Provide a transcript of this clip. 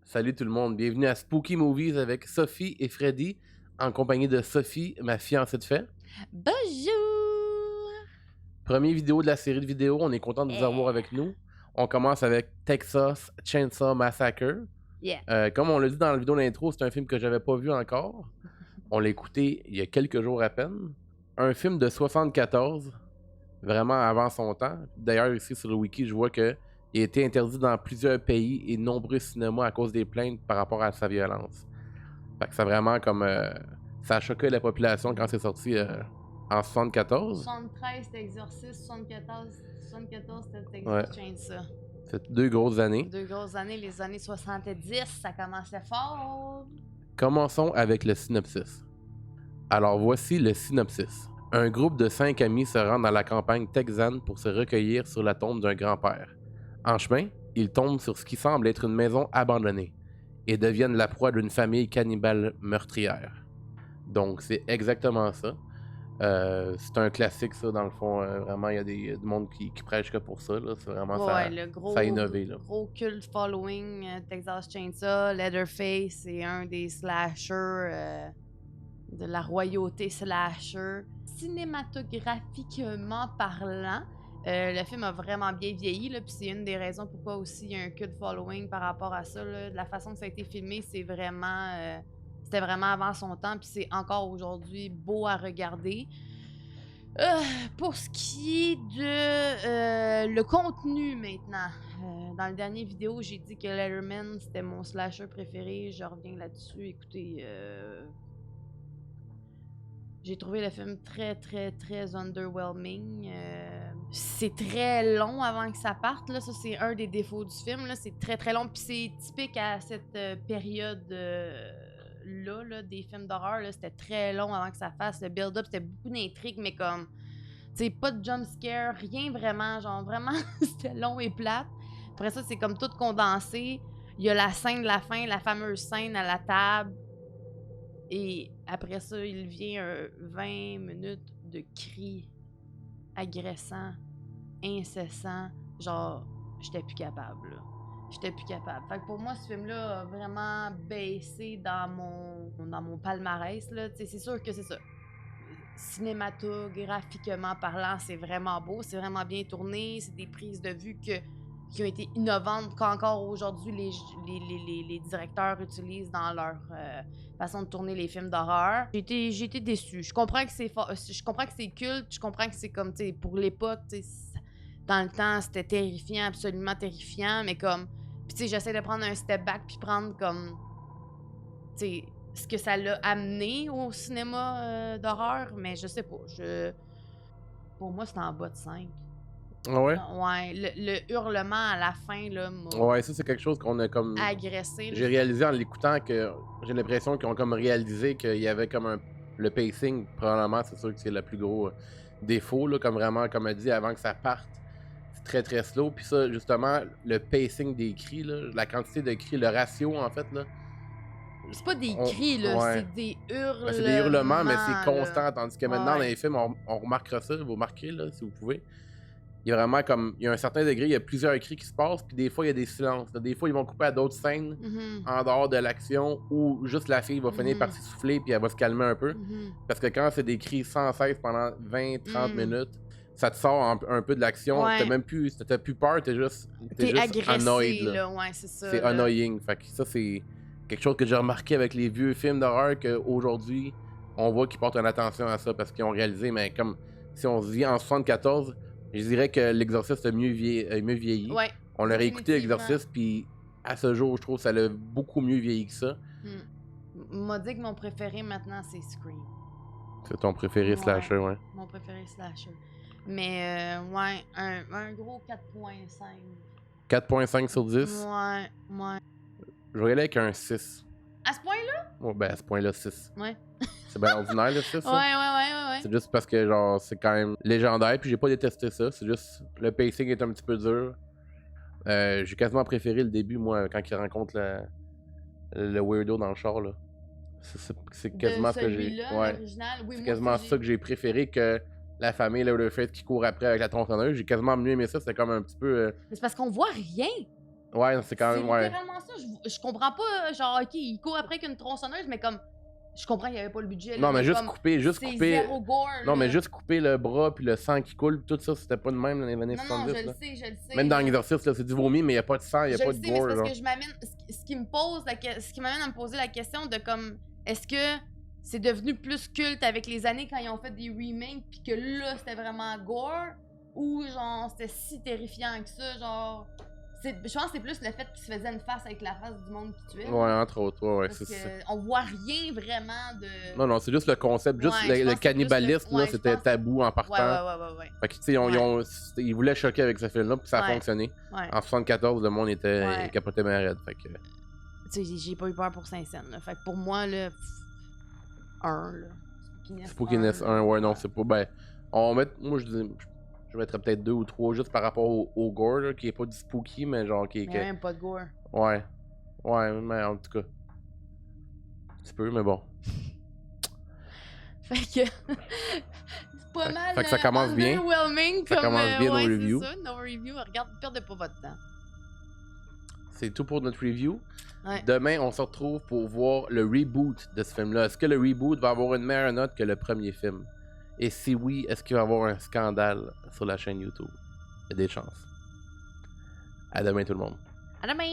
Salut tout le monde, bienvenue à Spooky Movies avec Sophie et Freddy, en compagnie de Sophie, ma fiancée de fait. Bonjour! Première vidéo de la série de vidéos, on est content de vous avoir avec nous. On commence avec Texas Chainsaw Massacre. Yeah. Comme on l'a dit dans la vidéo d'intro, c'est un film que j'avais pas vu encore. On l'a écouté il y a quelques jours à peine. Un film de 74, vraiment avant son temps. D'ailleurs, ici sur le wiki, je vois qu'il a été interdit dans plusieurs pays et nombreux cinémas à cause des plaintes par rapport à sa violence. Fait que c'est vraiment comme... ça a choqué la population quand c'est sorti en 74. 73 c'était Exorcist, 74 c'était Texas Ouais. Chainsaw. C'est 2 grosses années. 2 grosses années, les années 70, ça commençait fort. Commençons avec le synopsis. Alors voici le synopsis. Un groupe de 5 amis se rend dans la campagne texane pour se recueillir sur la tombe d'un grand-père. En chemin, ils tombent sur ce qui semble être une maison abandonnée et deviennent la proie d'une famille cannibale meurtrière. Donc c'est exactement ça. C'est un classique ça dans le fond, vraiment il y a du monde qui prêche que pour ça, là. C'est vraiment Ouais, le gros, ça a innové, là. gros culte following Texas Chainsaw, Leatherface, c'est un des slashers de la royauté slasher. Cinématographiquement parlant, le film a vraiment bien vieilli, puis c'est une des raisons pourquoi aussi il y a un cult following par rapport à ça. Là. De la façon que ça a été filmé, c'était vraiment avant son temps, puis c'est encore aujourd'hui beau à regarder. Pour ce qui est de le contenu maintenant, dans le dernier vidéo, j'ai dit que Letterman c'était mon slasher préféré. Je reviens là-dessus. Écoutez, j'ai trouvé le film très, très, très underwhelming. C'est très long avant que ça parte. Là. Ça, c'est un des défauts du film. Là. C'est très, très long. Puis c'est typique à cette période-là des films d'horreur. Là. C'était très long avant que ça fasse. Le build-up, c'était beaucoup d'intrigues, mais comme... Tu sais, pas de jump scare, rien vraiment. Genre, vraiment, c'était long et plate. Après ça, c'est comme tout condensé. Il y a la scène de la fin, la fameuse scène à la table. Et après ça, il vient 20 minutes de cris agressants, incessants. Genre, j'étais plus capable, là. J'étais plus capable. Fait que pour moi, ce film-là a vraiment baissé dans mon palmarès, là. Tu sais, c'est sûr que c'est ça. Cinématographiquement parlant, c'est vraiment beau, c'est vraiment bien tourné, c'est des prises de vue qui ont été innovantes qu'encore aujourd'hui les directeurs utilisent dans leur façon de tourner les films d'horreur. J'ai été déçue. Je comprends que c'est culte, je comprends que c'est comme, tu sais, pour l'époque, tu sais, dans le temps, c'était terrifiant, absolument terrifiant, mais comme, puis tu sais, j'essaie de prendre un step back puis prendre comme, tu sais, ce que ça l'a amené au cinéma d'horreur, mais je sais pas. Pour moi, c'est en bas de 5. Ouais? Ouais, le hurlement à la fin, là, m'a Ouais, ça c'est quelque chose qu'on a comme... agressé. J'ai réalisé en l'écoutant que j'ai l'impression qu'ils ont comme réalisé qu'il y avait comme le pacing, probablement, c'est sûr que c'est le plus gros défaut, là, comme vraiment, comme elle dit, avant que ça parte. C'est très très slow. Puis ça, justement, le pacing des cris, là, la quantité de cris, le ratio en fait, là. C'est pas des cris, là, ouais. c'est des hurlements. Ben, c'est des hurlements, mais c'est constant. Là. Tandis que maintenant, Ouais. dans les films, on remarquera ça, vous remarquerez, là, si vous pouvez. Il y a vraiment comme... Il y a un certain degré, il y a plusieurs cris qui se passent, puis des fois, il y a des silences. Des fois, ils vont couper à d'autres scènes en dehors de l'action, où juste la fille va finir par s'essouffler, puis elle va se calmer un peu. Parce que quand c'est des cris sans cesse pendant 20-30 minutes, ça te sort un peu de l'action. Ouais. T'as plus peur, t'es juste agressé, annoyed, là. Ouais, c'est ça. C'est annoying. Fait que ça, c'est quelque chose que j'ai remarqué avec les vieux films d'horreur, qu'aujourd'hui, on voit qu'ils portent une attention à ça, parce qu'ils ont réalisé, mais comme si on se dit en 74, je dirais que l'Exorciste a mieux vieilli. Ouais, on l'a réécouté, l'Exorciste, puis à ce jour, je trouve que ça l'a beaucoup mieux vieilli que ça. M'a dit que mon préféré maintenant, c'est Scream. C'est ton préféré slasher, ouais. Mon préféré slasher. Mais, ouais, un gros 4.5. 4.5 sur 10? Ouais. Je vais y aller avec un 6. À ce point-là? Ouais, ben à ce point-là, 6. Ouais. C'est bien ordinaire, le 6, ça? Ouais. C'est juste parce que, genre, c'est quand même légendaire, puis j'ai pas détesté ça. C'est juste, le pacing est un petit peu dur. J'ai quasiment préféré le début, moi, quand il rencontre le weirdo dans le char, là. C'est quasiment ce que j'ai... Ouais. Oui, c'est quasiment ça que j'ai préféré que la famille Leatherface qui court après avec la tronçonneuse. J'ai quasiment mieux aimé ça, c'était comme un petit peu... Mais c'est parce qu'on voit rien. Ouais, c'est quand même... C'est Ouais. littéralement ça. je comprends pas, genre, ok, il court après qu'une tronçonneuse, mais comme, je comprends qu'il y avait pas le budget. Là, Non, mais juste comme, couper, c'est zéro gore. Non, mais là. juste couper le bras puis le sang qui coule, tout ça, c'était pas de même dans les années Non, 70. je là. le sais, je le sais. Même dans mais- l'exorcisme, là, c'est du vomi, mais il y a pas de sang, il y a je pas le de sais, mais gore. c'est parce Genre. que je m'amène. Ce qui me pose ce qui m'amène à me poser la question de comme, est-ce que c'est devenu plus culte avec les années quand ils ont fait des remakes, puis que là, c'était vraiment gore, ou genre, c'était si terrifiant que ça, genre. Je pense que c'est plus le fait qu'il se faisait une face avec la face du monde qui tuait. Ouais, entre autres, ouais, Parce c'est ça. qu'on voit rien vraiment de. Non, non, c'est juste le concept, juste Ouais, je le pense que c'est plus cannibalisme, ouais, là, je c'était pense- tabou en partant. Ouais. Fait que, tu sais, ils voulaient choquer avec ce film-là, puis ça a Ouais. fonctionné. Ouais. En 74, le monde était Ouais. capoté bien raide, fait que... Tu sais, j'ai pas eu peur pour Saint-Saëns, là. Fait que pour moi, là. 1, là. Spookiness 1, ouais, non, c'est pas... Ben, on va mettre... Moi, je mettrais peut-être 2 ou 3, juste par rapport au gore, là, qui est pas du spooky, mais genre, qui est... Mais même pas de gore. Ouais. Ouais, mais en tout cas... Un petit peu, mais bon. Fait que. c'est pas mal. fait que ça commence bien. Underwhelming Ça comme, commence bien, nos ouais, c'est reviews. ça, nos reviews. Regarde, perdez pas votre temps. C'est tout pour notre review. Ouais. Demain, on se retrouve pour voir le reboot de ce film-là. Est-ce que le reboot va avoir une meilleure note que le premier film? Et si oui, est-ce qu'il va y avoir un scandale sur la chaîne YouTube? Il y a des chances. À demain tout le monde. À demain!